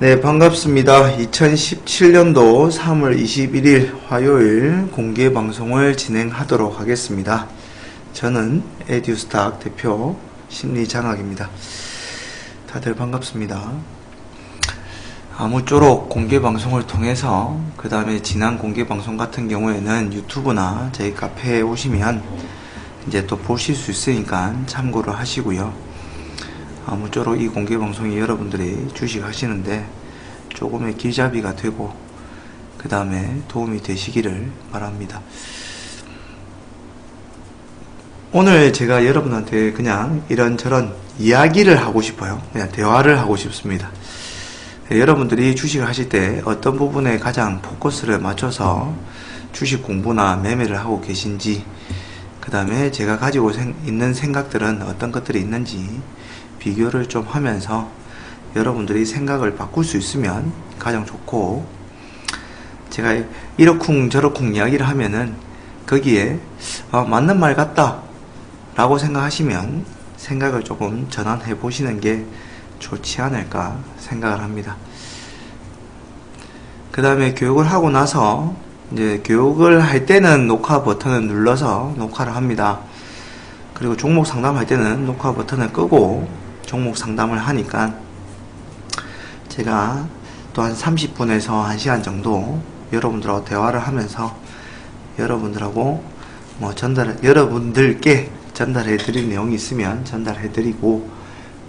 네, 반갑습니다. 2017년도 3월 21일 화요일 공개 방송을 진행하도록 하겠습니다. 저는 에듀스탁 대표 심리장학입니다. 다들 반갑습니다. 아무쪼록 공개 방송을 통해서 그 다음에 지난 공개 방송 같은 경우에는 유튜브나 저희 카페에 오시면 이제 또 보실 수 있으니까 참고를 하시고요. 아무쪼록 이 공개 방송이 여러분들이 주식 하시는데 조금의 길잡이가 되고 그 다음에 도움이 되시기를 바랍니다. 오늘 제가 여러분한테 그냥 이런저런 이야기를 하고 싶어요. 그냥 대화를 하고 싶습니다. 여러분들이 주식을 하실 때 어떤 부분에 가장 포커스를 맞춰서 주식 공부나 매매를 하고 계신지, 그 다음에 제가 가지고 있는 생각들은 어떤 것들이 있는지 비교를 좀 하면서 여러분들이 생각을 바꿀 수 있으면 가장 좋고, 제가 이러쿵 저러쿵 이야기를 하면은 거기에 맞는 말 같다 라고 생각하시면 생각을 조금 전환해 보시는 게 좋지 않을까 생각을 합니다. 그 다음에 교육을 하고 나서 이제 교육을 할 때는 녹화 버튼을 눌러서 녹화를 합니다. 그리고 종목 상담할 때는 녹화 버튼을 끄고 종목 상담을 하니까 제가 또 한 30분에서 1시간 정도 여러분들하고 대화를 하면서 여러분들하고 여러분들께 전달해 드릴 내용이 있으면 전달해 드리고,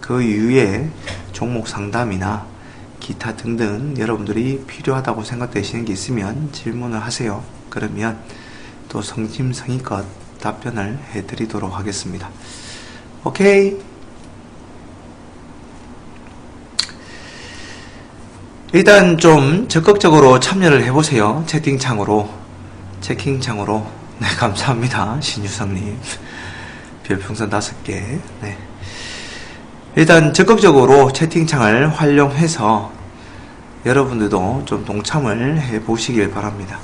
그 이후에 종목 상담이나 기타 등등 여러분들이 필요하다고 생각되시는 게 있으면 질문을 하세요. 그러면 또 성심성의껏 답변을 해 드리도록 하겠습니다. 오케이? 일단 좀 적극적으로 참여를 해보세요. 채팅창으로. 네, 감사합니다. 신유성님. 별풍선 5개. 네. 일단 적극적으로 채팅창을 활용해서 여러분들도 좀 동참을 해보시길 바랍니다.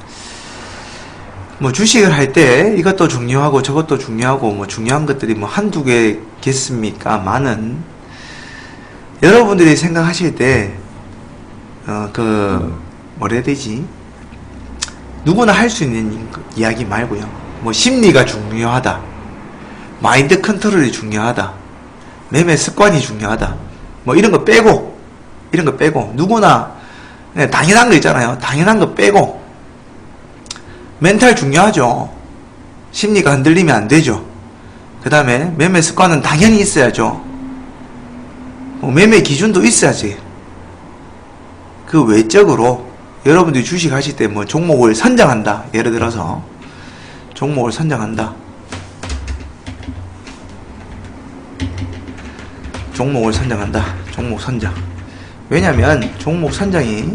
주식을 할 때 이것도 중요하고 저것도 중요하고 중요한 것들이 한두 개겠습니까? 많은. 여러분들이 생각하실 때 뭐라 해야 되지? 누구나 할 수 있는 이야기 말고요. 심리가 중요하다. 마인드 컨트롤이 중요하다. 매매 습관이 중요하다. 이런 거 빼고, 누구나, 당연한 거 있잖아요. 당연한 거 빼고, 멘탈 중요하죠. 심리가 흔들리면 안 되죠. 그 다음에 매매 습관은 당연히 있어야죠. 매매 기준도 있어야지. 그 외적으로 여러분들이 주식 하실 때 종목을 선정한다. 예를 들어서 종목을 선정한다. 종목 선정. 왜냐면 종목 선정이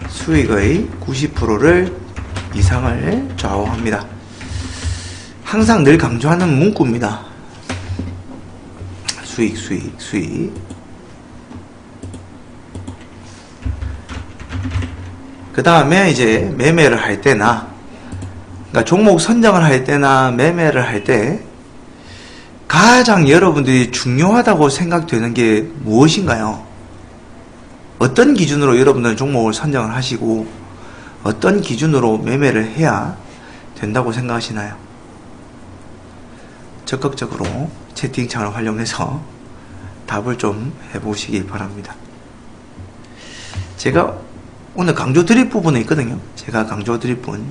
수익의 90%를 이상을 좌우합니다. 항상 늘 강조하는 문구입니다. 수익. 그 다음에 이제 매매를 할 때나, 그러니까 종목 선정을 할 때나 매매를 할 때 가장 여러분들이 중요하다고 생각되는 게 무엇인가요? 어떤 기준으로 여러분들은 종목을 선정을 하시고 어떤 기준으로 매매를 해야 된다고 생각하시나요? 적극적으로 채팅창을 활용해서 답을 좀 해보시기 바랍니다. 제가 오늘 강조 드릴 부분이 있거든요. 제가 강조 드릴 부분,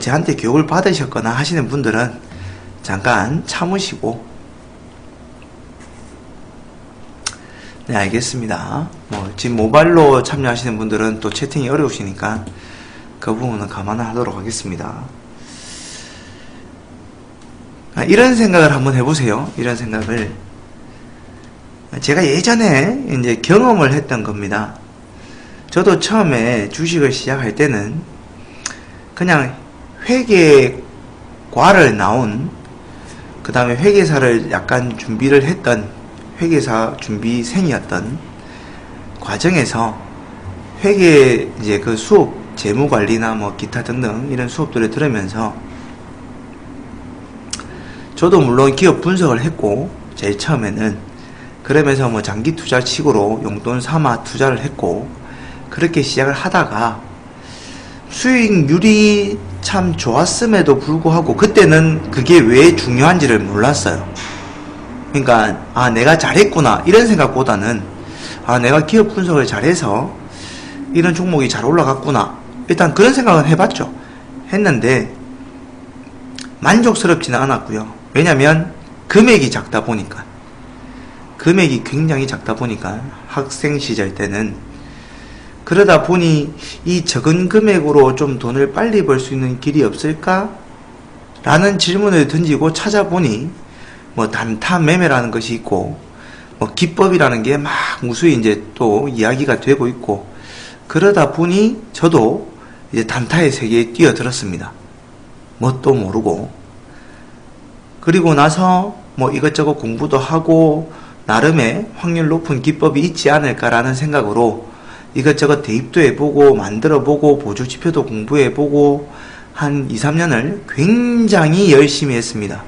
저한테 교육을 받으셨거나 하시는 분들은 잠깐 참으시고, 네, 알겠습니다. 지금 모바일로 참여하시는 분들은 또 채팅이 어려우시니까 그 부분은 감안하도록 하겠습니다. 이런 생각을 한번 해보세요. 이런 생각을. 제가 예전에 이제 경험을 했던 겁니다. 저도 처음에 주식을 시작할 때는 그냥 회계과를 나온, 그 다음에 회계사를 약간 준비를 했던 회계사 준비생이었던 과정에서 회계 이제 그 수업, 재무관리나 기타 등등 이런 수업들을 들으면서 저도 물론 기업 분석을 했고, 제일 처음에는 그러면서 뭐 장기 투자식으로 용돈 삼아 투자를 했고, 그렇게 시작을 하다가 수익률이 참 좋았음에도 불구하고 그때는 그게 왜 중요한지를 몰랐어요. 그러니까 내가 잘했구나 이런 생각보다는 내가 기업 분석을 잘해서 이런 종목이 잘 올라갔구나, 일단 그런 생각은 해봤죠. 했는데 만족스럽지는 않았고요. 왜냐면 금액이 작다 보니까, 금액이 굉장히 작다 보니까 학생 시절 때는. 그러다 보니 이 적은 금액으로 좀 돈을 빨리 벌 수 있는 길이 없을까? 라는 질문을 던지고 찾아보니 뭐 단타 매매라는 것이 있고, 뭐 기법이라는 게 막 무수히 이제 또 이야기가 되고 있고, 그러다 보니 저도 이제 단타의 세계에 뛰어들었습니다. 뭣도 모르고. 그리고 나서 뭐 이것저것 공부도 하고 나름의 확률 높은 기법이 있지 않을까라는 생각으로 이것저것 대입도 해보고 만들어보고 보조지표도 공부해보고 한 2, 3년을 굉장히 열심히 했습니다.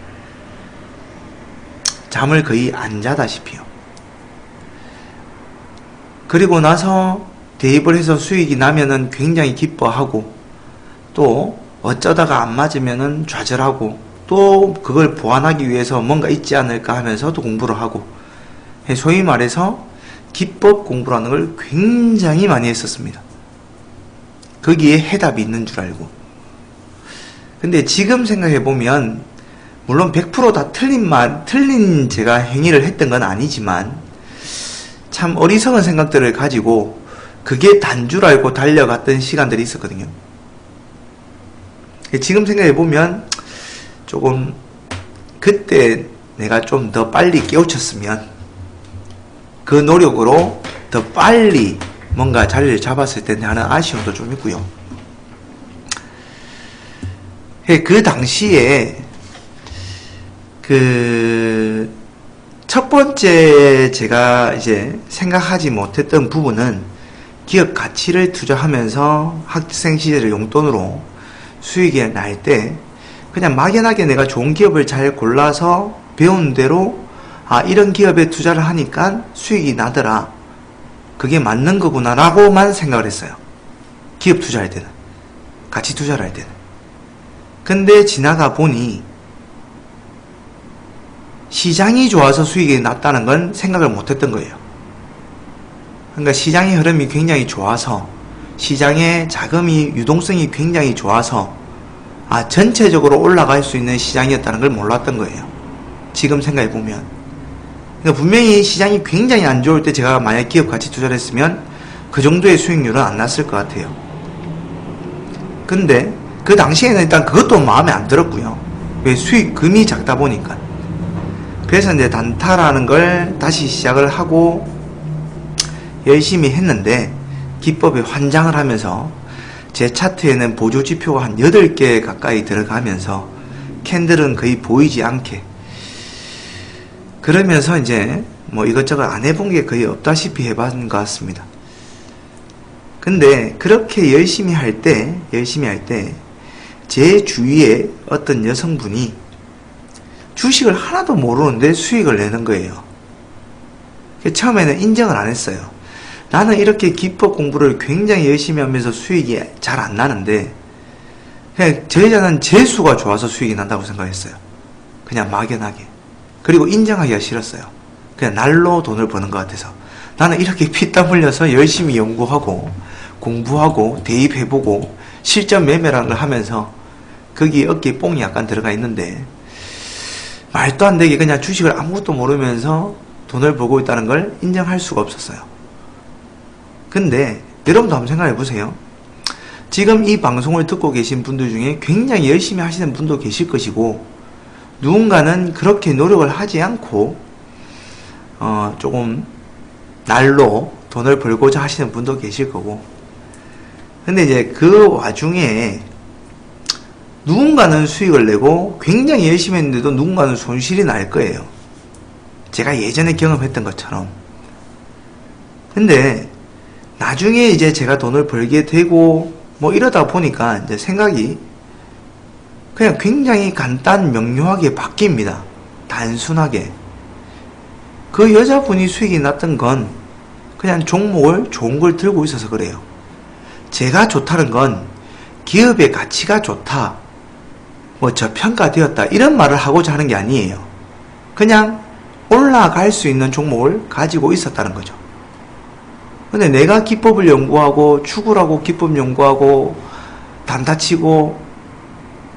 잠을 거의 안 자다시피요. 그리고 나서 대입을 해서 수익이 나면은 굉장히 기뻐하고, 또 어쩌다가 안 맞으면은 좌절하고, 또 그걸 보완하기 위해서 뭔가 있지 않을까 하면서 또 공부를 하고, 소위 말해서 기법 공부라는 걸 굉장히 많이 했었습니다. 거기에 해답이 있는 줄 알고. 근데 지금 생각해보면 물론 100% 다 틀린 제가 행위를 했던 건 아니지만 참 어리석은 생각들을 가지고 그게 단 줄 알고 달려갔던 시간들이 있었거든요. 지금 생각해보면 조금 그때 내가 좀 더 빨리 깨우쳤으면, 그 노력으로 더 빨리 뭔가 자리를 잡았을 텐데 하는 아쉬움도 좀 있고요. 그 당시에 그 첫 번째 제가 이제 생각하지 못했던 부분은 기업 가치를 투자하면서 학생 시절의 용돈으로 수익이 날 때 그냥 막연하게 내가 좋은 기업을 잘 골라서 배운 대로 이런 기업에 투자를 하니까 수익이 나더라, 그게 맞는 거구나 라고만 생각을 했어요. 기업 투자할 때는, 가치 투자를 할 때는. 근데 지나가 보니 시장이 좋아서 수익이 났다는 건 생각을 못했던 거예요. 그러니까 시장의 흐름이 굉장히 좋아서, 시장의 자금이 유동성이 굉장히 좋아서 전체적으로 올라갈 수 있는 시장이었다는 걸 몰랐던 거예요. 지금 생각해보면. 그러니까 분명히 시장이 굉장히 안 좋을 때 제가 만약 기업 가치 투자를 했으면 그 정도의 수익률은 안 났을 것 같아요. 근데 그 당시에는 일단 그것도 마음에 안 들었고요. 왜? 수익금이 작다 보니까. 그래서 이제 단타라는 걸 다시 시작을 하고 열심히 했는데, 기법에 환장을 하면서 제 차트에는 보조지표가 한 8개 가까이 들어가면서 캔들은 거의 보이지 않게, 그러면서 이제 뭐 이것저것 안 해본 게 거의 없다시피 해봤는 것 같습니다. 근데 그렇게 열심히 할 때 제 주위에 어떤 여성분이 주식을 하나도 모르는데 수익을 내는 거예요. 처음에는 인정을 안 했어요. 나는 이렇게 기법 공부를 굉장히 열심히 하면서 수익이 잘 안 나는데, 그냥 저 여자는 재수가 좋아서 수익이 난다고 생각했어요. 그냥 막연하게. 그리고 인정하기가 싫었어요. 그냥 날로 돈을 버는 것 같아서. 나는 이렇게 피땀 흘려서 열심히 연구하고 공부하고 대입해보고 실전 매매라는 걸 하면서 거기에 어깨에 뽕이 약간 들어가 있는데, 말도 안 되게 그냥 주식을 아무것도 모르면서 돈을 벌고 있다는 걸 인정할 수가 없었어요. 근데 여러분도 한번 생각해 보세요. 지금 이 방송을 듣고 계신 분들 중에 굉장히 열심히 하시는 분도 계실 것이고, 누군가는 그렇게 노력을 하지 않고 조금 날로 돈을 벌고자 하시는 분도 계실 거고, 근데 이제 그 와중에 누군가는 수익을 내고 굉장히 열심히 했는데도 누군가는 손실이 날 거예요. 제가 예전에 경험했던 것처럼. 근데 나중에 이제 제가 돈을 벌게 되고 뭐 이러다 보니까 이제 생각이 그냥 굉장히 간단 명료하게 바뀝니다. 단순하게. 그 여자분이 수익이 났던 건 그냥 종목을 좋은 걸 들고 있어서 그래요. 제가 좋다는 건 기업의 가치가 좋다, 뭐 저평가되었다 이런 말을 하고자 하는 게 아니에요. 그냥 올라갈 수 있는 종목을 가지고 있었다는 거죠. 근데 내가 기법을 연구하고 추구하고 기법 연구하고 단타치고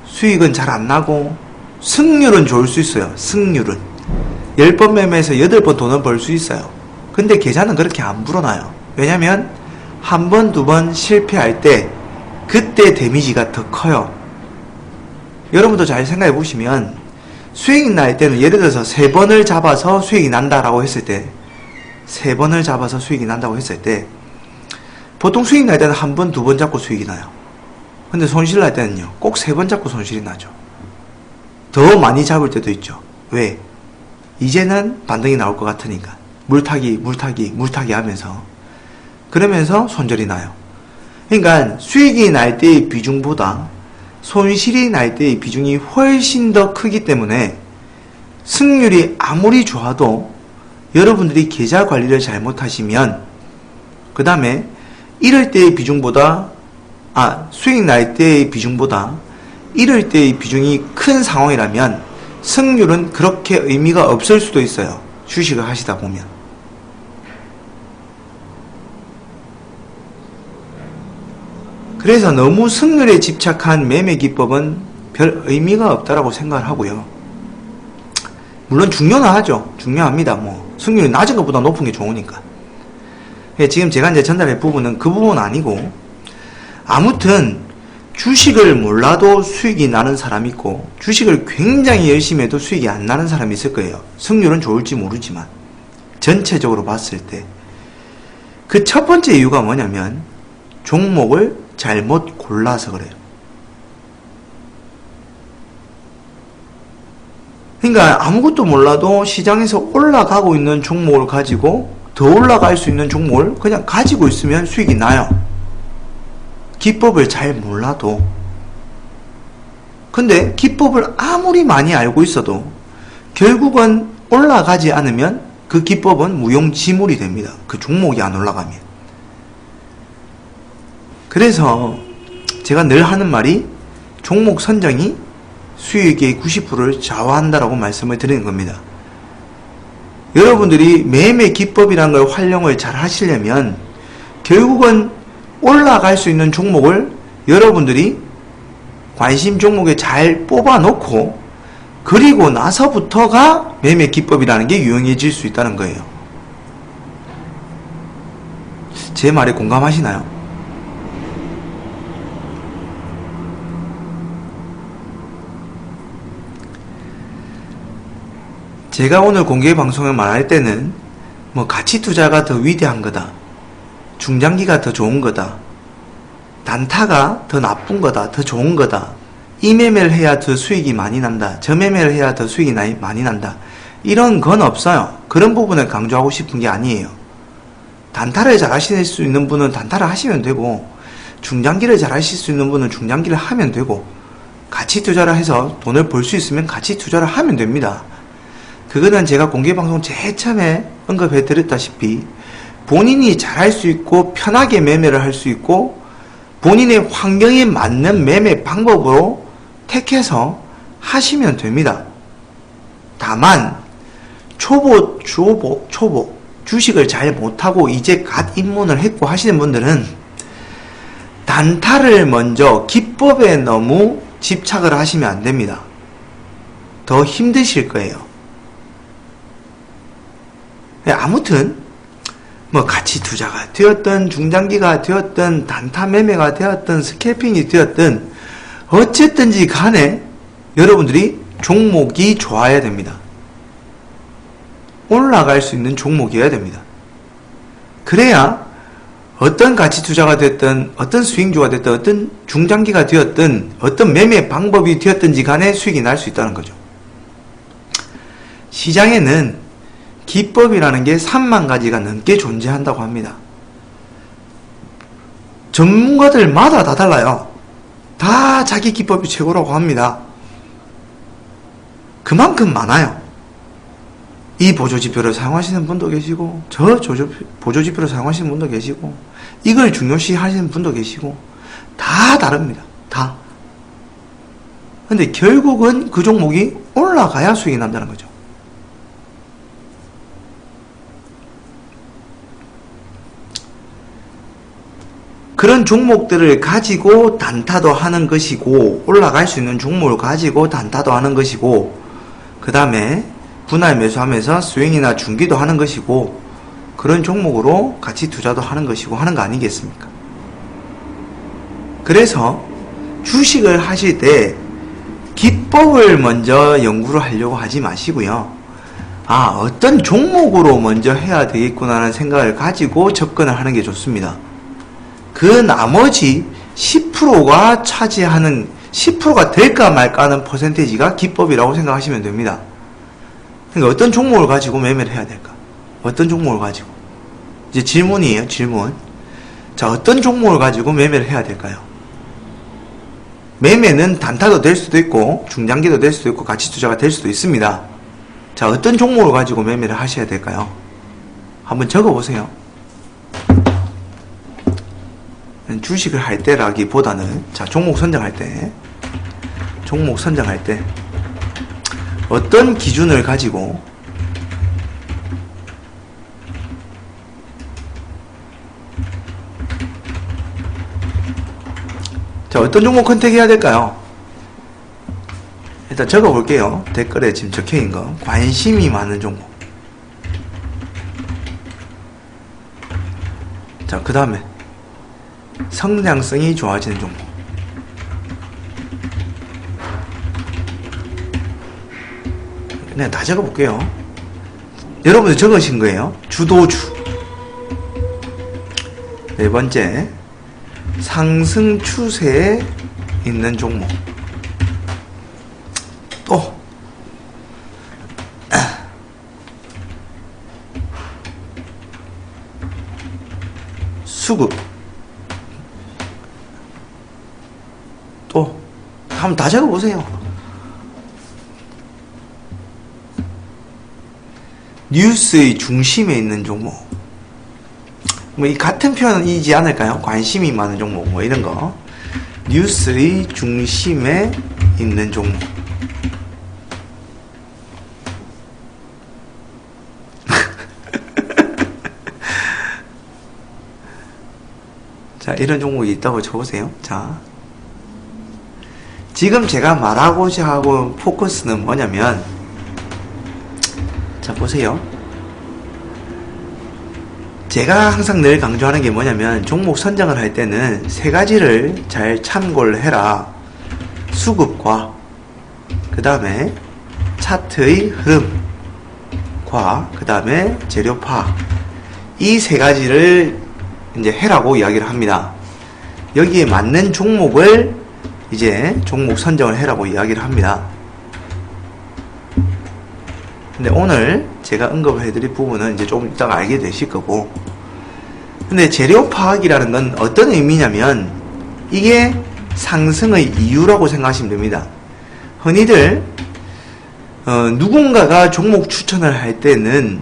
수익은 잘 안 나고 승률은 좋을 수 있어요. 승률은 10번 매매해서 8번 돈을 벌 수 있어요. 근데 계좌는 그렇게 안 불어나요. 왜냐면 한 번, 두 번 실패할 때 그때 데미지가 더 커요. 여러분도 잘 생각해 보시면 수익이 날 때는 예를 들어서 3번을 잡아서 수익이 난다라고 했을 때 3번을 잡아서 수익이 난다고 했을 때 보통 수익 날 때는 한 번, 두 번 잡고 수익이 나요. 근데 손실 날 때는요 꼭 3번 잡고 손실이 나죠. 더 많이 잡을 때도 있죠. 왜? 이제는 반등이 나올 것 같으니까 물타기 하면서 그러면서 손절이 나요. 그러니까 수익이 날 때의 비중보다 손실이 날 때의 비중이 훨씬 더 크기 때문에 승률이 아무리 좋아도 여러분들이 계좌 관리를 잘못하시면 그 다음에 이럴 때의 비중보다 수익 날 때의 비중보다 이럴 때의 비중이 큰 상황이라면 승률은 그렇게 의미가 없을 수도 있어요. 주식을 하시다 보면. 그래서 너무 승률에 집착한 매매 기법은 별 의미가 없다라고 생각을 하고요. 물론 중요는 하죠. 중요합니다. 뭐 승률이 낮은 것보다 높은 게 좋으니까. 지금 제가 이제 전달할 부분은 그 부분은 아니고, 아무튼 주식을 몰라도 수익이 나는 사람이 있고 주식을 굉장히 열심히 해도 수익이 안 나는 사람이 있을 거예요. 승률은 좋을지 모르지만 전체적으로 봤을 때 그 첫 번째 이유가 뭐냐면 종목을 잘못 골라서 그래요. 그러니까 아무것도 몰라도 시장에서 올라가고 있는 종목을 가지고 더 올라갈 수 있는 종목을 그냥 가지고 있으면 수익이 나요. 기법을 잘 몰라도. 근데 기법을 아무리 많이 알고 있어도 결국은 올라가지 않으면 그 기법은 무용지물이 됩니다. 그 종목이 안 올라가면. 그래서 제가 늘 하는 말이 종목 선정이 수익의 90%를 좌우한다라고 말씀을 드리는 겁니다. 여러분들이 매매 기법이라는 걸 활용을 잘 하시려면 결국은 올라갈 수 있는 종목을 여러분들이 관심 종목에 잘 뽑아 놓고 그리고 나서부터가 매매 기법이라는 게 유용해질 수 있다는 거예요. 제 말에 공감하시나요? 제가 오늘 공개 방송을 말할 때는 뭐 가치 투자가 더 위대한 거다, 중장기가 더 좋은 거다, 단타가 더 나쁜 거다, 더 좋은 거다, 이 매매를 해야 더 수익이 많이 난다, 저 매매를 해야 더 수익이 많이 난다, 이런 건 없어요. 그런 부분을 강조하고 싶은 게 아니에요. 단타를 잘 하실 수 있는 분은 단타를 하시면 되고, 중장기를 잘 하실 수 있는 분은 중장기를 하면 되고, 가치 투자를 해서 돈을 벌 수 있으면 가치 투자를 하면 됩니다. 그거는 제가 공개방송 제일 처음에 언급해 드렸다시피 본인이 잘할 수 있고 편하게 매매를 할 수 있고 본인의 환경에 맞는 매매 방법으로 택해서 하시면 됩니다. 다만 초보 주식을 잘 못하고 이제 갓 입문을 했고 하시는 분들은 단타를 먼저 기법에 너무 집착을 하시면 안 됩니다. 더 힘드실 거예요. 아무튼 뭐 가치 투자가 되었든 중장기가 되었든 단타 매매가 되었든 스캘핑이 되었든 어쨌든지 간에 여러분들이 종목이 좋아야 됩니다. 올라갈 수 있는 종목이어야 됩니다. 그래야 어떤 가치 투자가 됐든 어떤 스윙주가 됐든 어떤 중장기가 되었든 어떤 매매 방법이 되었든지 간에 수익이 날 수 있다는 거죠. 시장에는 기법이라는 게 3만 가지가 넘게 존재한다고 합니다. 전문가들마다 다 달라요. 다 자기 기법이 최고라고 합니다. 그만큼 많아요. 이 보조지표를 사용하시는 분도 계시고 저 보조지표를 사용하시는 분도 계시고 이걸 중요시 하시는 분도 계시고 다 다릅니다. 다. 근데 결국은 그 종목이 올라가야 수익이 난다는 거죠. 그런 종목들을 가지고 단타도 하는 것이고 올라갈 수 있는 종목을 가지고 단타도 하는 것이고 그 다음에 분할 매수하면서 스윙이나 중기도 하는 것이고 그런 종목으로 같이 투자도 하는 것이고 하는 거 아니겠습니까? 그래서 주식을 하실 때 기법을 먼저 연구를 하려고 하지 마시고요. 어떤 종목으로 먼저 해야 되겠구나라는 생각을 가지고 접근을 하는 게 좋습니다. 그 나머지 10%가 차지하는 10%가 될까 말까 하는 퍼센테이지가 기법이라고 생각하시면 됩니다. 그러니까 어떤 종목을 가지고 매매를 해야 될까? 어떤 종목을 가지고? 이제 질문이에요, 질문. 자, 어떤 종목을 가지고 매매를 해야 될까요? 매매는 단타도 될 수도 있고 중장기도 될 수도 있고 가치 투자가 될 수도 있습니다. 자, 어떤 종목을 가지고 매매를 하셔야 될까요? 한번 적어보세요. 주식을 할 때라기보다는 자, 종목 선정할 때 어떤 기준을 가지고 자, 어떤 종목 선택해야 될까요? 일단 적어볼게요. 댓글에 지금 적혀있는 거. 관심이 많은 종목. 자, 그 다음에 성장성이 좋아지는 종목. 그냥 다 적어볼게요. 여러분들 적으신 거예요. 주도주. 네 번째, 상승 추세에 있는 종목. 또 수급. 또 한번 다 적어보세요. 뉴스의 중심에 있는 종목. 뭐 이 같은 표현이지 않을까요? 관심이 많은 종목 뭐 이런 거. 뉴스의 중심에 있는 종목. 자, 이런 종목이 있다고 쳐보세요. 자, 지금 제가 말하고자 하고 포커스는 뭐냐면, 자, 보세요. 제가 항상 늘 강조하는 게 뭐냐면, 종목 선정을 할 때는 세 가지를 잘 참고를 해라. 수급과, 그 다음에 차트의 흐름과, 그 다음에 재료 파악. 이 세 가지를 이제 해라고 이야기를 합니다. 여기에 맞는 종목을 이제 종목 선정을 해라고 이야기를 합니다. 근데 오늘 제가 언급을 해드릴 부분은 이제 조금 이따가 알게 되실 거고, 근데 재료 파악이라는 건 어떤 의미냐면 이게 상승의 이유라고 생각하시면 됩니다. 흔히들 누군가가 종목 추천을 할 때는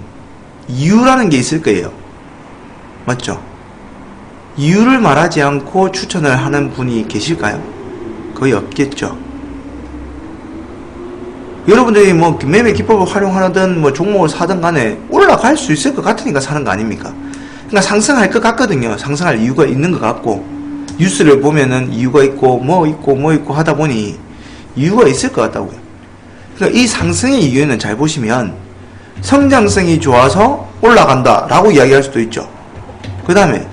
이유라는 게 있을 거예요. 맞죠? 이유를 말하지 않고 추천을 하는 분이 계실까요? 거의 없겠죠. 여러분들이 뭐 매매 기법을 활용하든 뭐 종목을 사든 간에 올라갈 수 있을 것 같으니까 사는 거 아닙니까? 그러니까 상승할 것 같거든요. 상승할 이유가 있는 것 같고, 뉴스를 보면은 이유가 있고 뭐 있고 하다 보니 이유가 있을 것 같다고요. 그러니까 이 상승의 이유는 잘 보시면 성장성이 좋아서 올라간다 라고 이야기할 수도 있죠. 그 다음에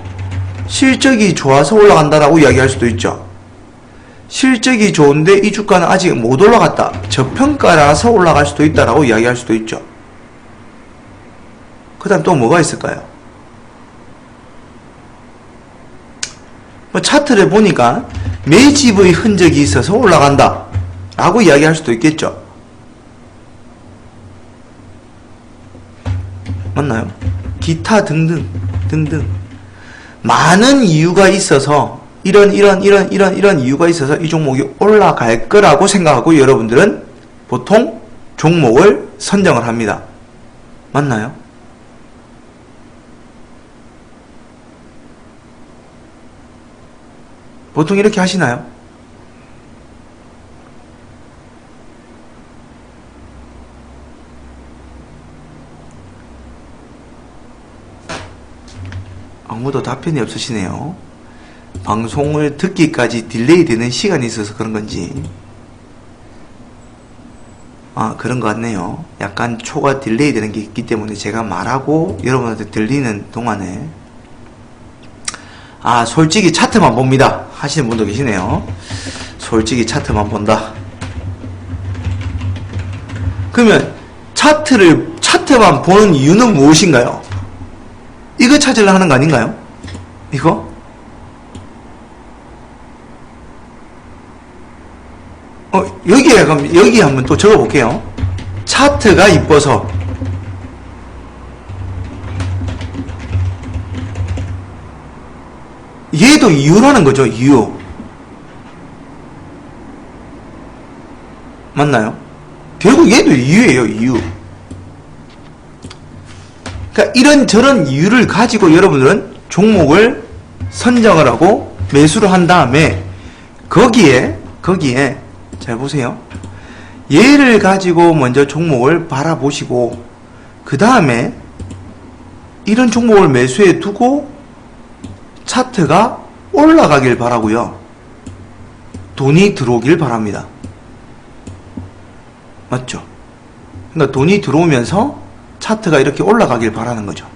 실적이 좋아서 올라간다 라고 이야기할 수도 있죠. 실적이 좋은데 이 주가는 아직 못 올라갔다, 저평가라서 올라갈 수도 있다라고 이야기할 수도 있죠. 그 다음 또 뭐가 있을까요? 뭐 차트를 보니까 매집의 흔적이 있어서 올라간다 라고 이야기할 수도 있겠죠. 맞나요? 기타 등등 많은 이유가 있어서 이런 이유가 있어서 이 종목이 올라갈 거라고 생각하고 여러분들은 보통 종목을 선정을 합니다. 맞나요? 보통 이렇게 하시나요? 아무도 답변이 없으시네요. 방송을 듣기까지 딜레이 되는 시간이 있어서 그런 건지. 그런 것 같네요. 약간 초가 딜레이 되는 게 있기 때문에 제가 말하고 여러분한테 들리는 동안에 솔직히 차트만 봅니다 하시는 분도 계시네요. 솔직히 차트만 본다. 그러면 차트만 보는 이유는 무엇인가요? 이거 찾으려 하는 거 아닌가요? 이거? 여기에 한번 또 적어볼게요. 차트가 이뻐서. 얘도 이유라는 거죠, 이유. 맞나요? 결국 얘도 이유예요, 이유. 그러니까 이런저런 이유를 가지고 여러분들은 종목을 선정을 하고 매수를 한 다음에 거기에 잘 보세요. 얘를 가지고 먼저 종목을 바라보시고 그 다음에 이런 종목을 매수해 두고 차트가 올라가길 바라고요. 돈이 들어오길 바랍니다. 맞죠? 그러니까 돈이 들어오면서 차트가 이렇게 올라가길 바라는 거죠.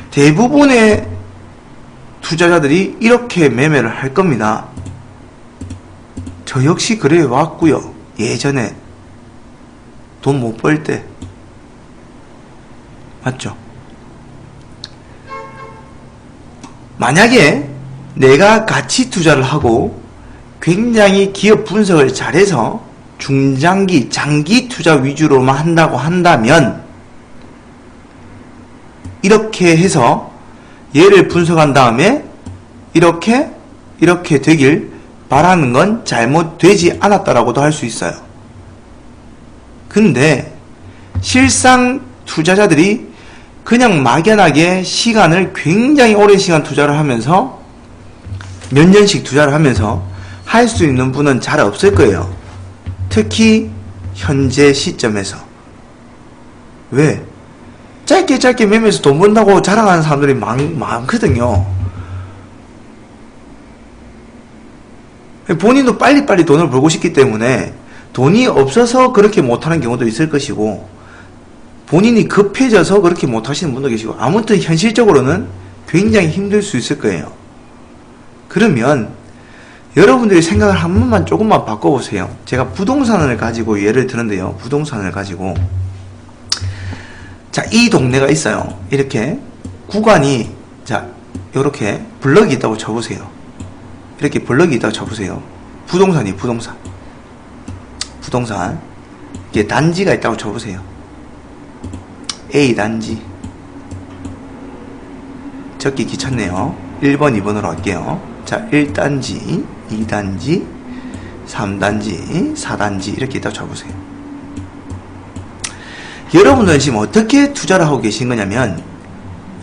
대부분의 투자자들이 이렇게 매매를 할 겁니다. 저 역시 그래 왔고요. 예전에 돈 못 벌 때. 맞죠? 만약에 내가 가치 투자를 하고 굉장히 기업 분석을 잘해서 중장기, 장기 투자 위주로만 한다고 한다면 이렇게 해서 얘를 분석한 다음에 이렇게 되길 바라는 건 잘못되지 않았다라고도 할 수 있어요. 근데 실상 투자자들이 그냥 막연하게 시간을 굉장히 오랜 시간 투자를 하면서 몇 년씩 투자를 하면서 할 수 있는 분은 잘 없을 거예요. 특히 현재 시점에서. 왜? 짧게 매매해서 돈 번다고 자랑하는 사람들이 많거든요. 본인도 빨리빨리 돈을 벌고 싶기 때문에 돈이 없어서 그렇게 못하는 경우도 있을 것이고 본인이 급해져서 그렇게 못하시는 분도 계시고 아무튼 현실적으로는 굉장히 힘들 수 있을 거예요. 그러면 여러분들이 생각을 한 번만 조금만 바꿔보세요. 제가 부동산을 가지고 예를 드는데요. 부동산을 가지고 자, 이 동네가 있어요. 이렇게 구간이 자, 요렇게 블럭이 있다고 쳐보세요. 이렇게 블럭이 있다고 쳐보세요. 부동산이 부동산. 이게 단지가 있다고 쳐보세요. A 단지. 적기 귀찮네요. 1번, 2번으로 할게요. 자, 1단지, 2단지, 3단지, 4단지 이렇게 있다고 쳐보세요. 여러분들은 지금 어떻게 투자를 하고 계신 거냐면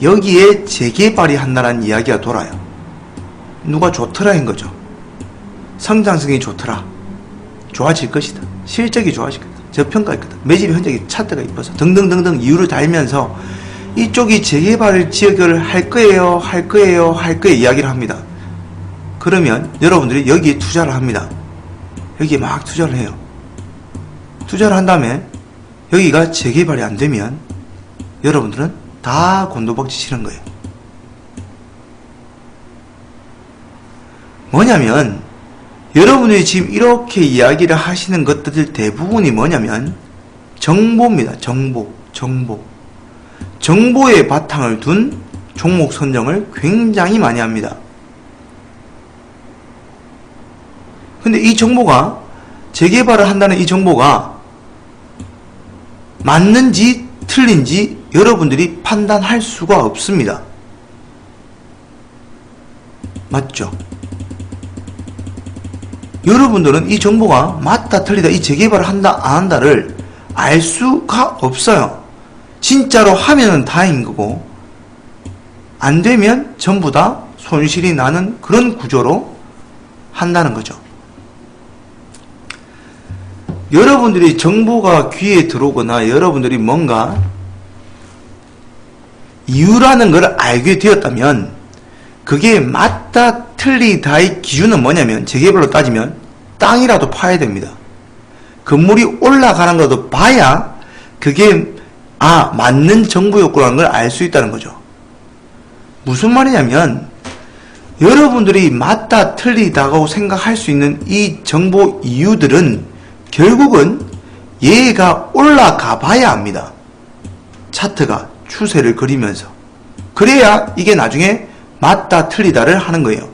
여기에 재개발이 한다는 이야기가 돌아요. 누가 좋더라인 거죠. 성장성이 좋더라. 좋아질 것이다. 실적이 좋아질 것이다. 저평가일 거다. 매집의 흔적이 차트가 이뻐서 등등등등 이유를 달면서 이쪽이 재개발 지역을 할 거예요 이야기를 합니다. 그러면 여러분들이 여기에 투자를 합니다. 여기에 막 투자를 해요. 투자를 한 다음에 여기가 재개발이 안 되면 여러분들은 다 곤두박질 치는 거예요. 뭐냐면 여러분들이 지금 이렇게 이야기를 하시는 것들 대부분이 뭐냐면 정보입니다. 정보에 바탕을 둔 종목 선정을 굉장히 많이 합니다. 근데 이 정보가 재개발을 한다는 이 정보가 맞는지 틀린지 여러분들이 판단할 수가 없습니다. 맞죠? 여러분들은 이 정보가 맞다 틀리다 이 재개발을 한다 안 한다를 알 수가 없어요. 진짜로 하면은 다행인 거고, 안 되면 전부 다 손실이 나는 그런 구조로 한다는 거죠. 여러분들이 정보가 귀에 들어오거나 여러분들이 뭔가 이유라는 걸 알게 되었다면 그게 맞다 틀리다의 기준은 뭐냐면, 재개발로 따지면 땅이라도 파야 됩니다. 건물이 올라가는 것도 봐야 그게 맞는 정보 욕구라는 걸 알 수 있다는 거죠. 무슨 말이냐면, 여러분들이 맞다 틀리다고 생각할 수 있는 이 정보 이유들은 결국은 얘가 올라가 봐야 합니다. 차트가 추세를 그리면서. 그래야 이게 나중에 맞다 틀리다를 하는 거예요.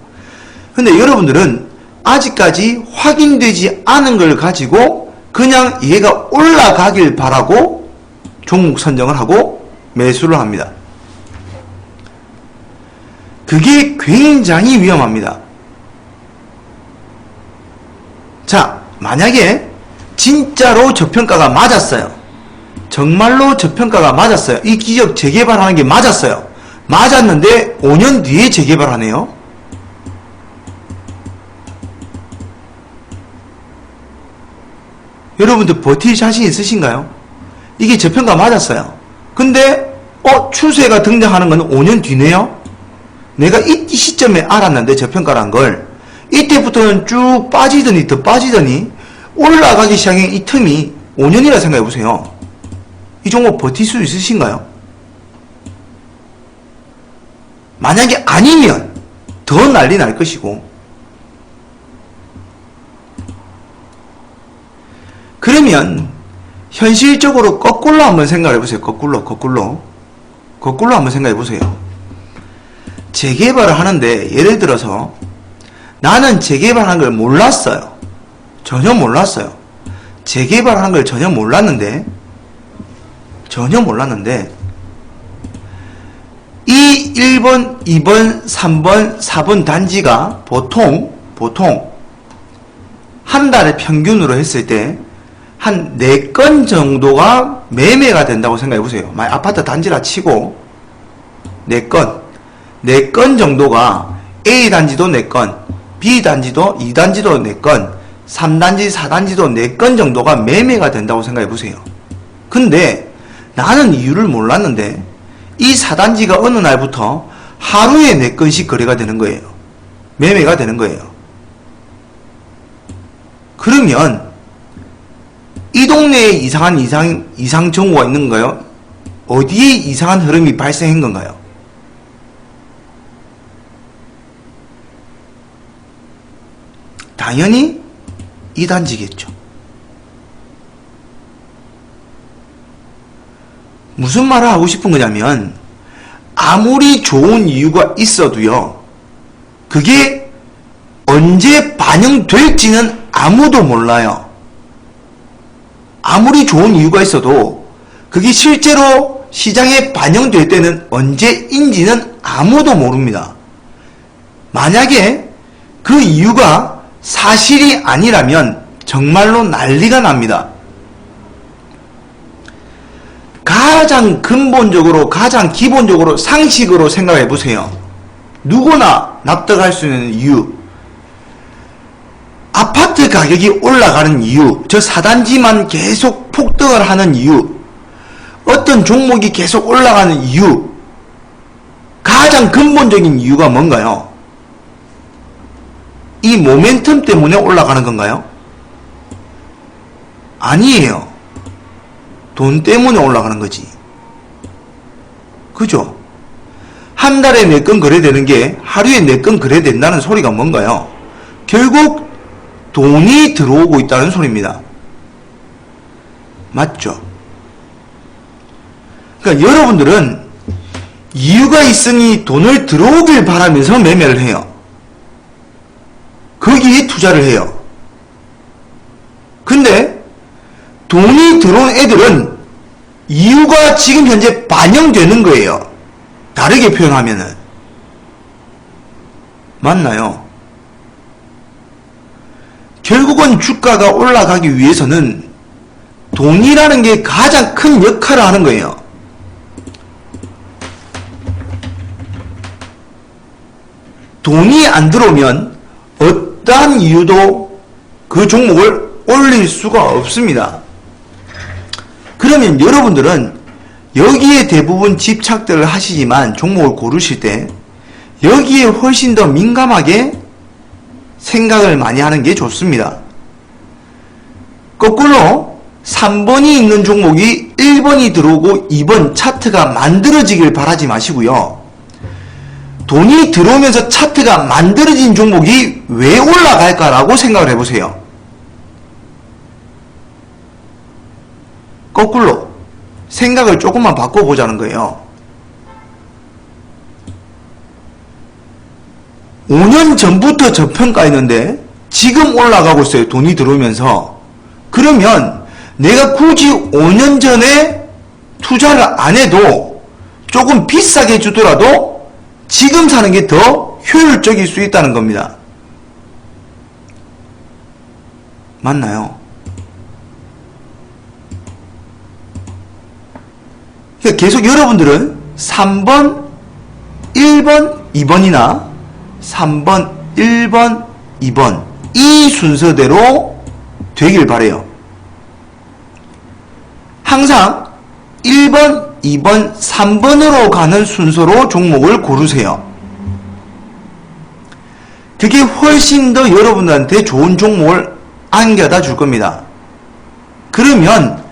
근데 여러분들은 아직까지 확인되지 않은 걸 가지고 그냥 얘가 올라가길 바라고 종목 선정을 하고 매수를 합니다. 그게 굉장히 위험합니다. 자, 만약에 진짜로 저평가가 맞았어요. 정말로 저평가가 맞았어요. 이 기업 재개발하는 게 맞았어요. 맞았는데 5년 뒤에 재개발하네요. 여러분들 버틸 자신 있으신가요? 이게 저평가 맞았어요. 근데 추세가 등장하는 건 5년 뒤네요. 내가 이 시점에 알았는데 저평가란 걸, 이때부터는 쭉 빠지더니 더 빠지더니 올라가기 시작한 이 틈이 5년이라 생각해 보세요. 이 종목 버틸 수 있으신가요? 만약에 아니면 더 난리 날 것이고, 그러면 현실적으로 거꾸로 한번 생각해 보세요. 거꾸로 한번 생각해 보세요. 재개발을 하는데, 예를 들어서 나는 재개발하는 걸 몰랐어요. 전혀 몰랐어요. 재개발하는 걸 전혀 몰랐는데 이 1번, 2번, 3번, 4번 단지가 보통 한 달에 평균으로 했을 때 한 4건 정도가 매매가 된다고 생각해 보세요. 아파트 단지라 치고 4건 정도가 A 단지도 4건, B 단지도 2단지도 4건, 3단지, 4단지도 4건 정도가 매매가 된다고 생각해 보세요. 근데 나는 이유를 몰랐는데 이 4단지가 어느 날부터 하루에 4건씩 거래가 되는 거예요. 매매가 되는 거예요. 그러면 이 동네에 이상한 이상 정보가 있는 건가요? 어디에 이상한 흐름이 발생한 건가요? 당연히 이 단지겠죠. 무슨 말을 하고 싶은 거냐면, 아무리 좋은 이유가 있어도요, 그게 언제 반영될지는 아무도 몰라요. 아무리 좋은 이유가 있어도 그게 실제로 시장에 반영될 때는 언제인지는 아무도 모릅니다. 만약에 그 이유가 사실이 아니라면 정말로 난리가 납니다. 가장 근본적으로, 가장 기본적으로 상식으로 생각해 보세요. 누구나 납득할 수 있는 이유. 아파트 가격이 올라가는 이유, 저 4단지만 계속 폭등을 하는 이유, 어떤 종목이 계속 올라가는 이유, 가장 근본적인 이유가 뭔가요? 이 모멘텀 때문에 올라가는 건가요? 아니에요. 돈 때문에 올라가는 거지. 그죠? 한 달에 4건 거래되는 게 하루에 4건 거래된다는 소리가 뭔가요? 결국 돈이 들어오고 있다는 소리입니다. 맞죠? 그러니까 여러분들은 이유가 있으니 돈을 들어오길 바라면서 매매를 해요. 거기에 투자를 해요. 근데 돈이 들어온 애들은 이유가 지금 현재 반영되는 거예요. 다르게 표현하면은. 맞나요? 결국은 주가가 올라가기 위해서는 돈이라는 게 가장 큰 역할을 하는 거예요. 돈이 안 들어오면 어떠한 이유도 그 종목을 올릴 수가 없습니다. 그러면 여러분들은 여기에 대부분 집착들을 하시지만 종목을 고르실 때 여기에 훨씬 더 민감하게 생각을 많이 하는 게 좋습니다. 거꾸로 3번이 있는 종목이 1번이 들어오고 2번 차트가 만들어지길 바라지 마시고요. 돈이 들어오면서 차트가 만들어진 종목이 왜 올라갈까라고 생각을 해보세요. 거꾸로 생각을 조금만 바꿔보자는 거예요. 5년 전부터 저평가했는데 지금 올라가고 있어요. 돈이 들어오면서. 그러면 내가 굳이 5년 전에 투자를 안 해도 조금 비싸게 주더라도 지금 사는 게 더 효율적일 수 있다는 겁니다. 맞나요? 계속 여러분들은 3번, 1번, 2번이나 3번, 1번, 2번 이 순서대로 되길 바래요. 항상 1번, 2번, 3번으로 가는 순서로 종목을 고르세요. 그게 훨씬 더 여러분들한테 좋은 종목을 안겨다 줄 겁니다. 그러면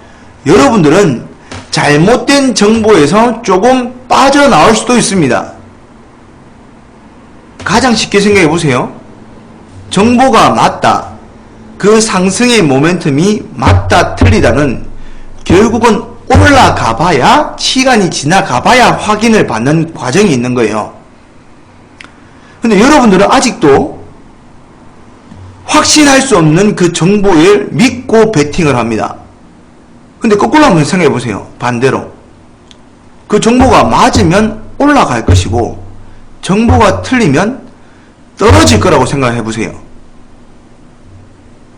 여러분들은 잘못된 정보에서 조금 빠져나올 수도 있습니다. 가장 쉽게 생각해 보세요. 정보가 맞다. 그 상승의 모멘텀이 맞다 틀리다는 결국은 올라가 봐야 시간이 지나가 봐야 확인을 받는 과정이 있는 거예요. 근데 여러분들은 아직도 확신할 수 없는 그 정보를 믿고 베팅을 합니다. 근데 거꾸로 한번 생각해 보세요. 반대로 그 정보가 맞으면 올라갈 것이고 정보가 틀리면 떨어질 거라고 생각해 보세요.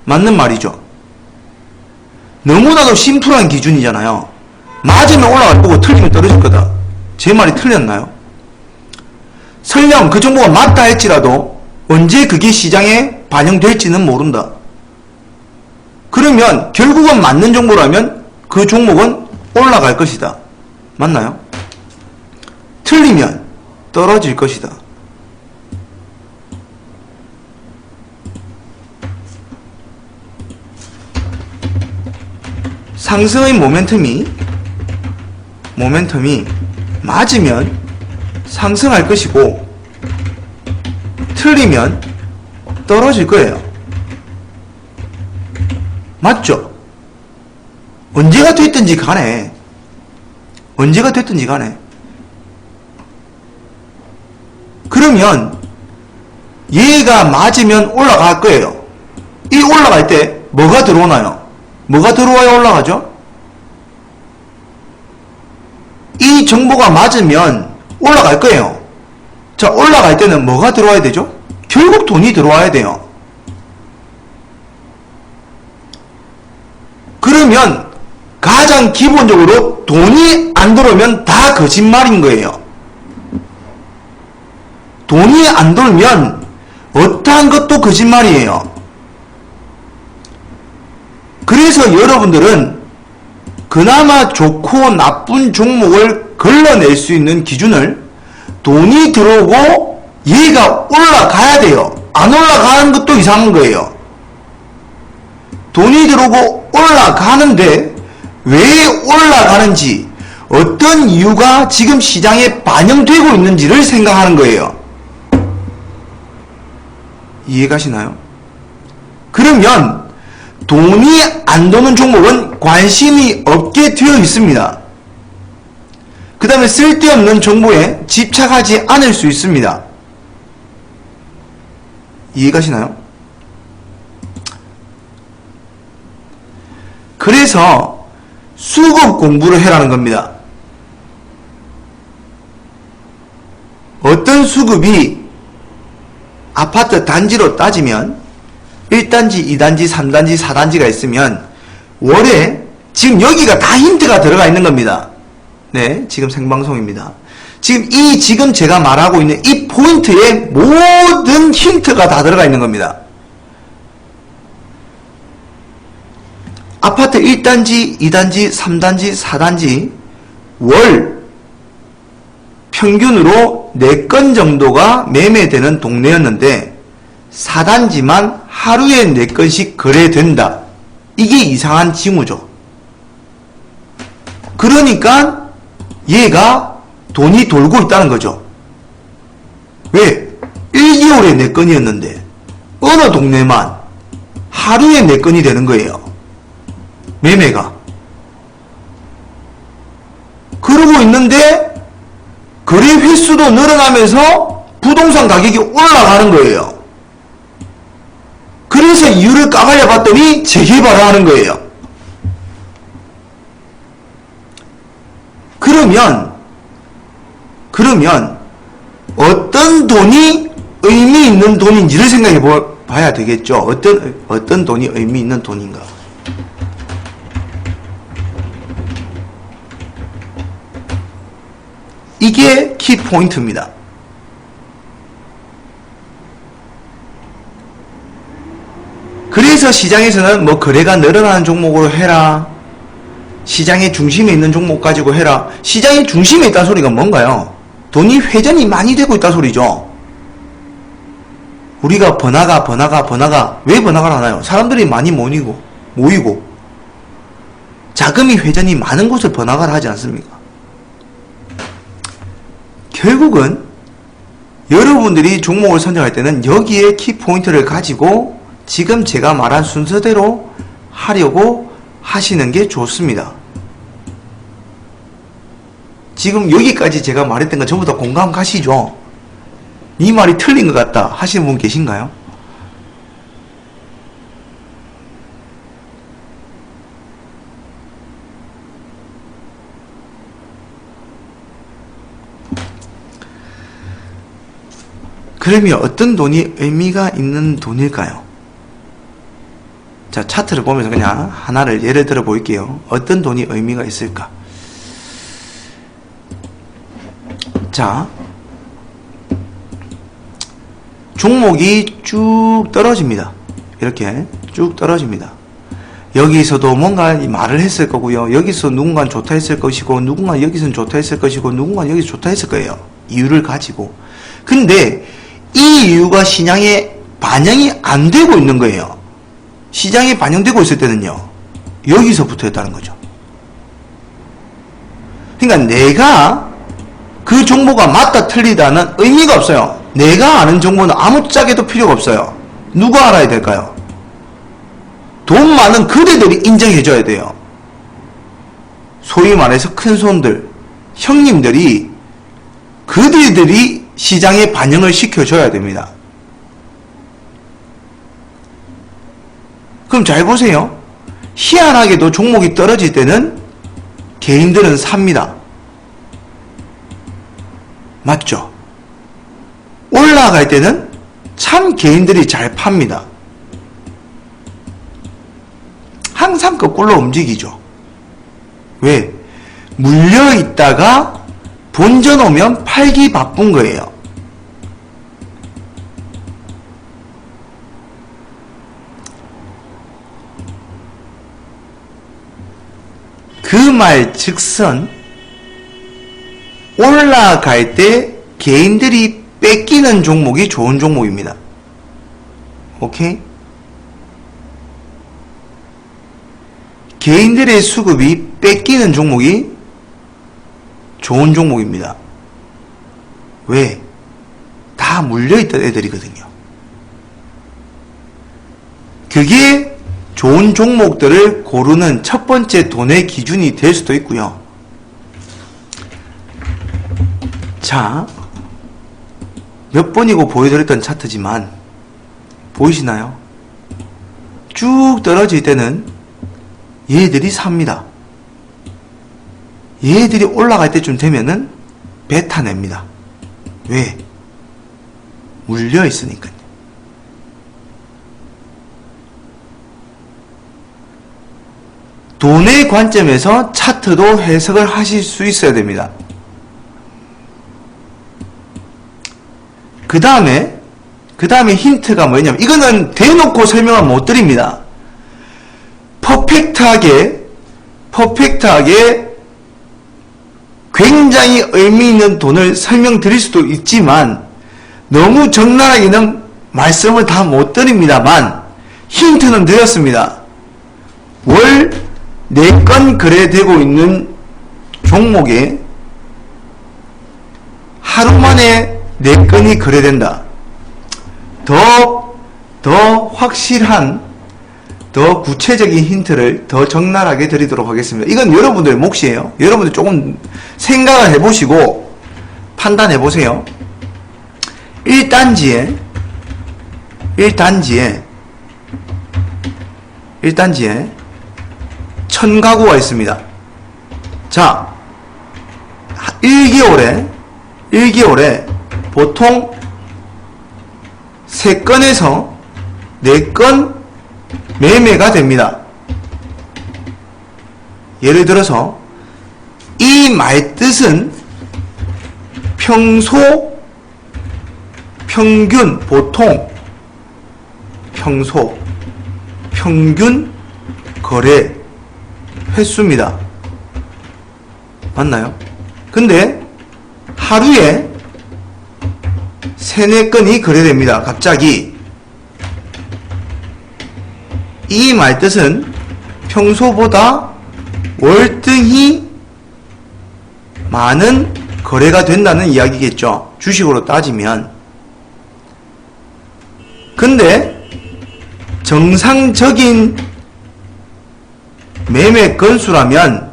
맞는 말이죠. 너무나도 심플한 기준이잖아요. 맞으면 올라갈 거고 틀리면 떨어질 거다. 제 말이 틀렸나요? 설령 그 정보가 맞다 할지라도 언제 그게 시장에 반영될지는 모른다. 그러면 결국은 맞는 정보라면 그 종목은 올라갈 것이다. 맞나요? 틀리면 떨어질 것이다. 상승의 모멘텀이 맞으면 상승할 것이고 틀리면 떨어질 거예요. 맞죠? 언제가 됐든지 간에 그러면 얘가 맞으면 올라갈 거예요. 이 올라갈 때 뭐가 들어오나요? 뭐가 들어와야 올라가죠? 이 정보가 맞으면 올라갈 거예요. 자, 올라갈 때는 뭐가 들어와야 되죠? 결국 돈이 들어와야 돼요. 그러면 가장 기본적으로 돈이 안 들어오면 다 거짓말인 거예요. 돈이 안 들어오면 어떠한 것도 거짓말이에요. 그래서 여러분들은 그나마 좋고 나쁜 종목을 걸러낼 수 있는 기준을 돈이 들어오고 얘가 올라가야 돼요. 안 올라가는 것도 이상한 거예요. 돈이 들어오고 올라가는데 왜 올라가는지 어떤 이유가 지금 시장에 반영되고 있는지를 생각하는 거예요. 이해가시나요? 그러면 돈이 안 도는 종목은 관심이 없게 되어 있습니다. 그 다음에 쓸데없는 정보에 집착하지 않을 수 있습니다. 이해가시나요? 그래서 수급 공부를 해라는 겁니다. 어떤 수급이 아파트 단지로 따지면 1단지, 2단지, 3단지, 4단지가 있으면 월에 지금 여기가 다 힌트가 들어가 있는 겁니다. 네, 지금 생방송입니다. 지금 제가 말하고 있는 이 포인트에 모든 힌트가 다 들어가 있는 겁니다. 아파트 1단지, 2단지, 3단지, 4단지 월 평균으로 4건 정도가 매매되는 동네였는데 4단지만 하루에 4건씩 거래된다. 이게 이상한 징후죠. 그러니까 얘가 돈이 돌고 있다는 거죠. 왜? 1개월에 4건이었는데 어느 동네만 하루에 4건이 되는 거예요. 매매가. 그러고 있는데 거래 횟수도 늘어나면서 부동산 가격이 올라가는 거예요. 그래서 이유를 까발려 봤더니 재개발을 하는 거예요. 그러면 어떤 돈이 의미 있는 돈인지를 생각해 봐야 되겠죠. 어떤 돈이 의미 있는 돈인가. 이게 키포인트입니다. 그래서 시장에서는 뭐 거래가 늘어나는 종목으로 해라. 시장의 중심에 있는 종목 가지고 해라. 시장의 중심에 있다는 소리가 뭔가요? 돈이 회전이 많이 되고 있다는 소리죠. 우리가 번화가 왜 번화가를 하나요? 사람들이 많이 모이고 자금이 회전이 많은 곳을 번화가를 하지 않습니까? 결국은 여러분들이 종목을 선정할 때는 여기에 키포인트를 가지고 지금 제가 말한 순서대로 하려고 하시는 게 좋습니다. 지금 여기까지 제가 말했던 건 전부 다 공감 가시죠? 이 말이 틀린 것 같다 하시는 분 계신가요? 그러면 어떤 돈이 의미가 있는 돈일까요? 자, 차트를 보면서 그냥 하나를 예를 들어 볼게요. 어떤 돈이 의미가 있을까? 자, 종목이 쭉 떨어집니다. 이렇게 쭉 떨어집니다. 여기서도 뭔가 말을 했을 거고요. 여기서 누군가는 좋다 했을 것이고, 누군가는 여기서는 좋다 했을 것이고, 누군가는 여기서 좋다 했을 거예요. 이유를 가지고. 근데 이 이유가 시장에 반영이 안 되고 있는 거예요. 시장에 반영되고 있을 때는요, 여기서부터였다는 거죠. 그러니까 내가 그 정보가 맞다 틀리다는 의미가 없어요. 내가 아는 정보는 아무짝에도 필요가 없어요. 누가 알아야 될까요? 돈 많은 그대들이 인정해줘야 돼요. 소위 말해서 큰손들, 형님들이 그들이 시장에 반영을 시켜줘야 됩니다. 그럼 잘 보세요. 희한하게도 종목이 떨어질 때는 개인들은 삽니다. 맞죠? 올라갈 때는 참 개인들이 잘 팝니다. 항상 거꾸로 움직이죠. 왜? 물려있다가 본전 오면 팔기 바쁜 거예요. 그 말 즉선 올라갈 때 개인들이 뺏기는 종목이 좋은 종목입니다. 오케이? 개인들의 수급이 뺏기는 종목이 좋은 종목입니다. 왜? 다 물려있던 애들이거든요. 그게 좋은 종목들을 고르는 첫 번째 돈의 기준이 될 수도 있고요. 자, 몇 번이고 보여드렸던 차트지만 보이시나요? 쭉 떨어질 때는 얘들이 삽니다. 얘들이 올라갈 때쯤 되면은 뱉어냅니다. 왜? 물려있으니까요. 돈의 관점에서 차트도 해석을 하실 수 있어야 됩니다. 그 다음에 힌트가 뭐냐면, 이거는 대놓고 설명은 못 드립니다. 퍼펙트하게 굉장히 의미 있는 돈을 설명드릴 수도 있지만, 너무 적나라하게는 말씀을 다 못 드립니다만, 힌트는 드렸습니다. 월 4건 거래되고 있는 종목에 하루 만에 4건이 거래된다. 더 확실한, 더 구체적인 힌트를 더 적나라하게 드리도록 하겠습니다. 이건 여러분들의 몫이에요. 여러분들 조금 생각을 해보시고 판단해 보세요. 1단지에 1000가구가 있습니다. 자, 1개월에 보통 3건에서 4건 매매가 됩니다. 예를 들어서 이 말뜻은 평균 거래 횟수입니다. 맞나요? 근데 하루에 3, 4건이 거래됩니다. 갑자기. 이 말뜻은 평소보다 월등히 많은 거래가 된다는 이야기겠죠. 주식으로 따지면. 근데 정상적인 매매 건수라면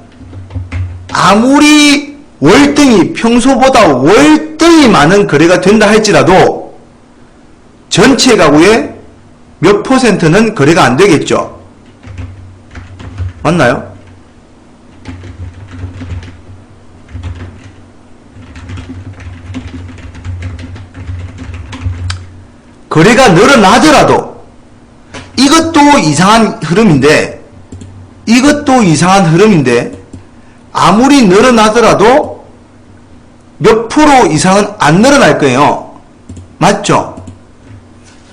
아무리 평소보다 월등히 많은 거래가 된다 할지라도 전체 가구의 몇 %는 거래가 안 되겠죠. 맞나요? 거래가 늘어나더라도 이것도 이상한 흐름인데 아무리 늘어나더라도 몇 프로 이상은 안 늘어날 거예요. 맞죠?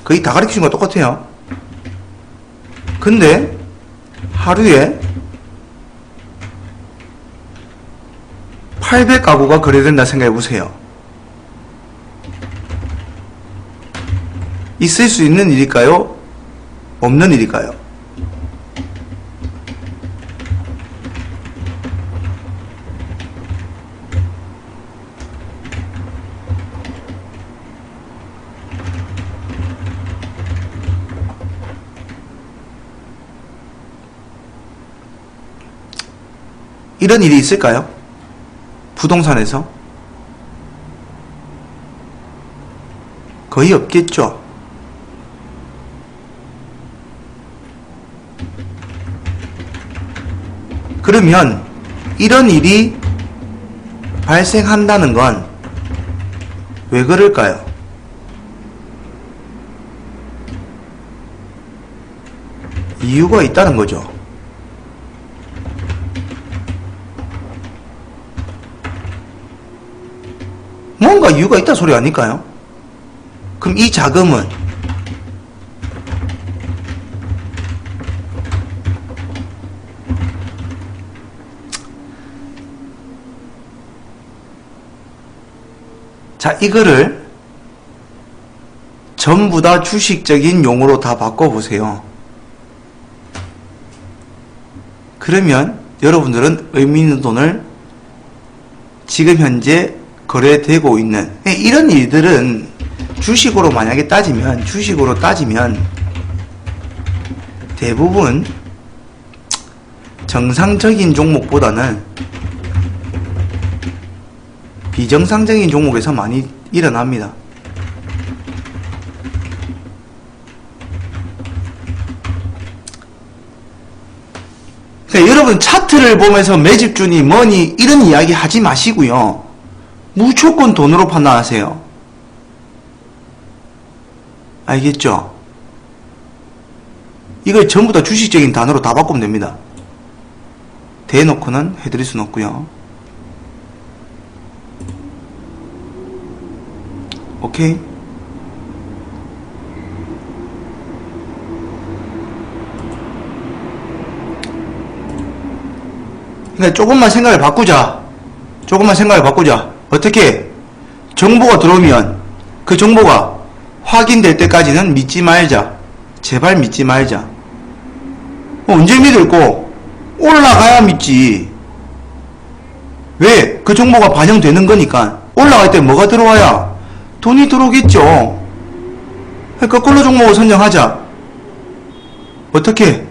거의 다 가르치는 거 똑같아요. 근데 하루에 800가구가 거래된다 생각해 보세요. 있을 수 있는 일일까요? 없는 일일까요? 이런 일이 있을까요? 부동산에서? 거의 없겠죠. 그러면 이런 일이 발생한다는 건 왜 그럴까요? 이유가 있다는 거죠. 뭔가 이유가 있다 소리 아닐까요? 그럼 이 자금은 자, 이거를 전부 다 주식적인 용어로 다 바꿔보세요. 그러면 여러분들은 의미 있는 돈을 지금 현재 거래되고 있는 이런 일들은 주식으로 따지면 대부분 정상적인 종목보다는 비정상적인 종목에서 많이 일어납니다. 그러니까 여러분 차트를 보면서 매집주니 뭐니 이런 이야기 하지 마시고요. 무조건 돈으로 판단하세요. 알겠죠? 이걸 전부 다 주식적인 단어로 다 바꾸면 됩니다. 대놓고는 해드릴 수는 없고요. 오케이? 그러니까 조금만 생각을 바꾸자. 조금만 생각을 바꾸자. 어떻게? 정보가 들어오면 그 정보가 확인될 때까지는 믿지 말자. 제발 믿지 말자. 언제 믿을꼬? 올라가야 믿지. 왜? 그 정보가 반영되는 거니까. 올라갈 때 뭐가 들어와야? 돈이 들어오겠죠. 거꾸로 종목을 선정하자. 어떻게?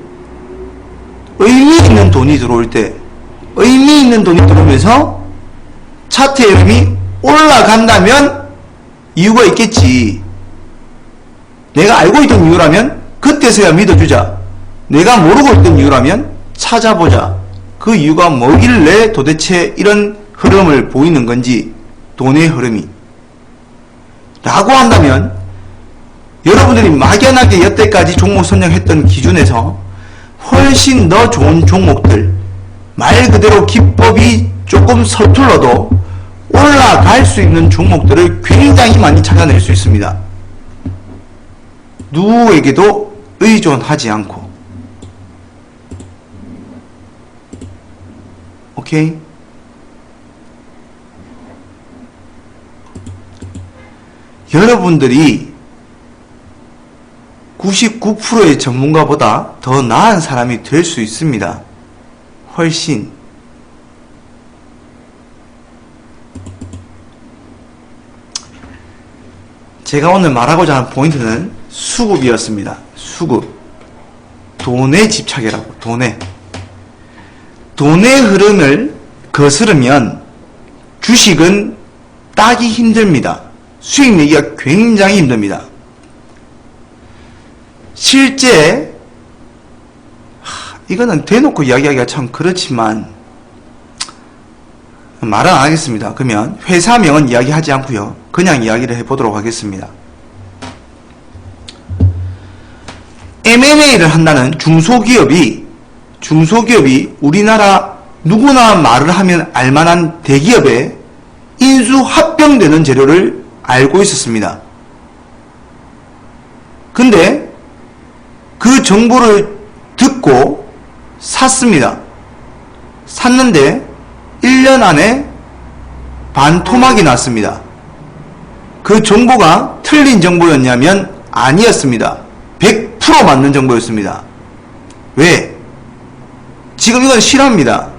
의미 있는 돈이 들어올 때, 의미 있는 돈이 들어오면서 차트의 흐름이 올라간다면 이유가 있겠지. 내가 알고 있던 이유라면 그때서야 믿어주자. 내가 모르고 있던 이유라면 찾아보자. 그 이유가 뭐길래 도대체 이런 흐름을 보이는 건지, 돈의 흐름이 라고 한다면 여러분들이 막연하게 여태까지 종목 선정했던 기준에서 훨씬 더 좋은 종목들, 말 그대로 기법이 조금 서툴러도 올라갈 수 있는 종목들을 굉장히 많이 찾아낼 수 있습니다. 누구에게도 의존하지 않고. 오케이? 여러분들이 99%의 전문가보다 더 나은 사람이 될 수 있습니다. 훨씬. 제가 오늘 말하고자 하는 포인트는 수급이었습니다. 수급. 돈에 집착이라고. 돈의 흐름을 거스르면 주식은 따기 힘듭니다. 수익 내기가 굉장히 힘듭니다. 실제 이거는 대놓고 이야기하기가 참 그렇지만 말은 안 하겠습니다. 그러면 회사명은 이야기하지 않고요. 그냥 이야기를 해보도록 하겠습니다. M&A를 한다는 중소기업이 우리나라 누구나 말을 하면 알만한 대기업에 인수 합병되는 재료를 알고 있었습니다. 근데 그 정보를 듣고 샀습니다. 샀는데 1년 안에 반토막이 났습니다. 그 정보가 틀린 정보였냐면 아니었습니다. 100% 맞는 정보였습니다. 왜? 지금 이건 실화입니다.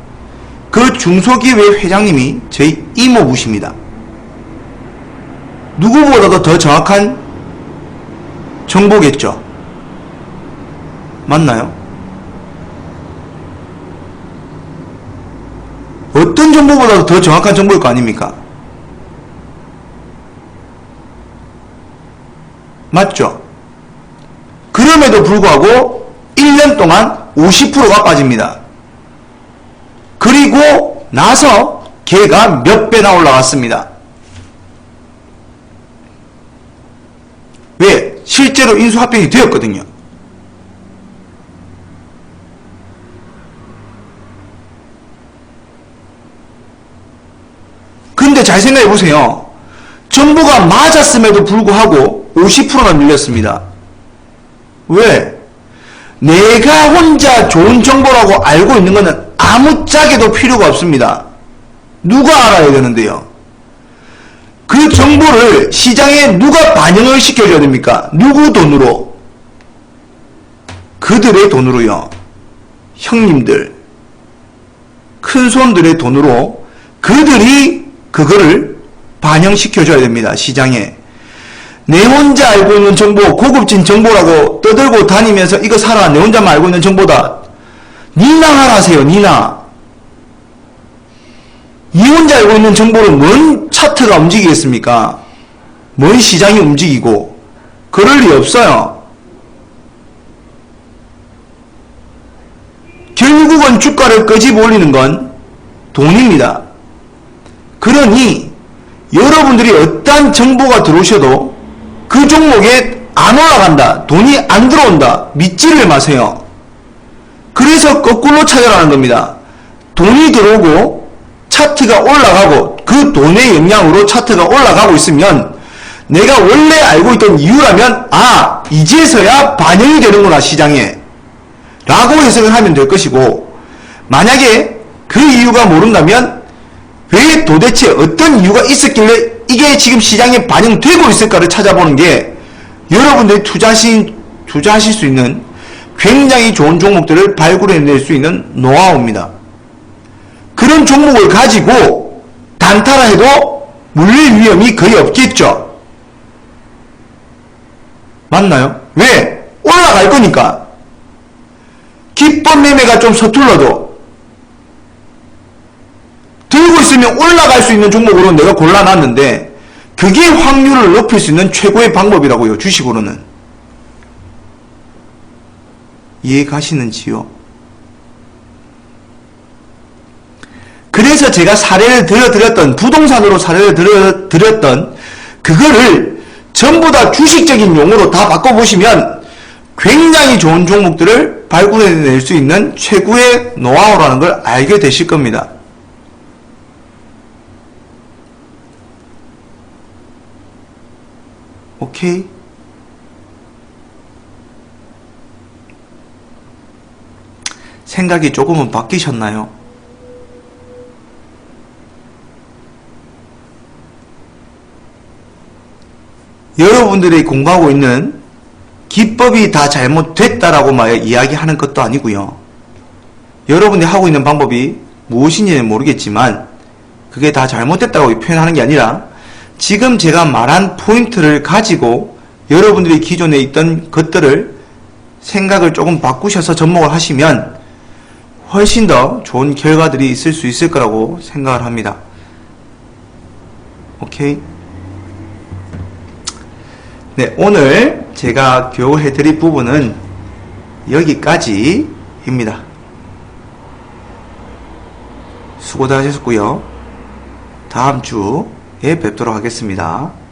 그 중소기업의 회장님이 저희 이모부십니다. 누구보다도 더 정확한 정보겠죠. 맞나요? 어떤 정보보다도 더 정확한 정보일 거 아닙니까? 맞죠? 그럼에도 불구하고 1년 동안 50%가 빠집니다. 그리고 나서 걔가 몇 배나 올라갔습니다. 왜? 실제로 인수합병이 되었거든요. 근데 잘 생각해 보세요. 정보가 맞았음에도 불구하고 50%나 밀렸습니다. 왜? 내가 혼자 좋은 정보라고 알고 있는 것은 아무짝에도 필요가 없습니다. 누가 알아야 되는데요. 그 정보를 시장에 누가 반영을 시켜줘야 됩니까? 누구 돈으로? 그들의 돈으로요. 형님들, 큰손들의 돈으로 그들이 그거를 반영시켜줘야 됩니다. 시장에. 내 혼자 알고 있는 정보, 고급진 정보라고 떠들고 다니면서 이거 사라, 내 혼자만 알고 있는 정보다. 니나 하라세요, 니나. 니 혼자 알고 있는 정보를 뭔 차트가 움직이겠습니까? 뭔 시장이 움직이고. 그럴 리 없어요. 결국은 주가를 끄집어 올리는 건 돈입니다. 그러니 여러분들이 어떠한 정보가 들어오셔도 그 종목에 안 올라간다, 돈이 안 들어온다, 믿지를 마세요. 그래서 거꾸로 찾아라는 겁니다. 돈이 들어오고 차트가 올라가고 그 돈의 영향으로 차트가 올라가고 있으면 내가 원래 알고 있던 이유라면 아, 이제서야 반영이 되는구나 시장에 라고 해석을 하면 될 것이고, 만약에 그 이유가 모른다면 왜 도대체 어떤 이유가 있었길래 이게 지금 시장에 반영되고 있을까를 찾아보는 게 여러분들이 투자하실 수 있는 굉장히 좋은 종목들을 발굴해낼 수 있는 노하우입니다. 그런 종목을 가지고 단타라 해도 물릴 위험이 거의 없겠죠. 맞나요? 왜? 올라갈 거니까. 기법 매매가 좀 서툴러도 들고 있으면 올라갈 수 있는 종목으로 내가 골라놨는데 그게 확률을 높일 수 있는 최고의 방법이라고요. 주식으로는. 이해 가시는지요? 그래서 제가 사례를 들어드렸던, 부동산으로 사례를 들어드렸던 그거를 전부 다 주식적인 용어로 다 바꿔보시면 굉장히 좋은 종목들을 발굴해낼 수 있는 최고의 노하우라는 걸 알게 되실 겁니다. 오케이? 생각이 조금은 바뀌셨나요? 여러분들이 공부하고 있는 기법이 다 잘못됐다라고 이야기하는 것도 아니고요. 여러분이 하고 있는 방법이 무엇인지는 모르겠지만 그게 다 잘못됐다고 표현하는 게 아니라 지금 제가 말한 포인트를 가지고 여러분들이 기존에 있던 것들을 생각을 조금 바꾸셔서 접목을 하시면 훨씬 더 좋은 결과들이 있을 수 있을 거라고 생각을 합니다. 오케이? 네, 오늘 제가 교육해드릴 부분은 여기까지입니다. 수고들 하셨고요. 다음 주에 뵙도록 하겠습니다.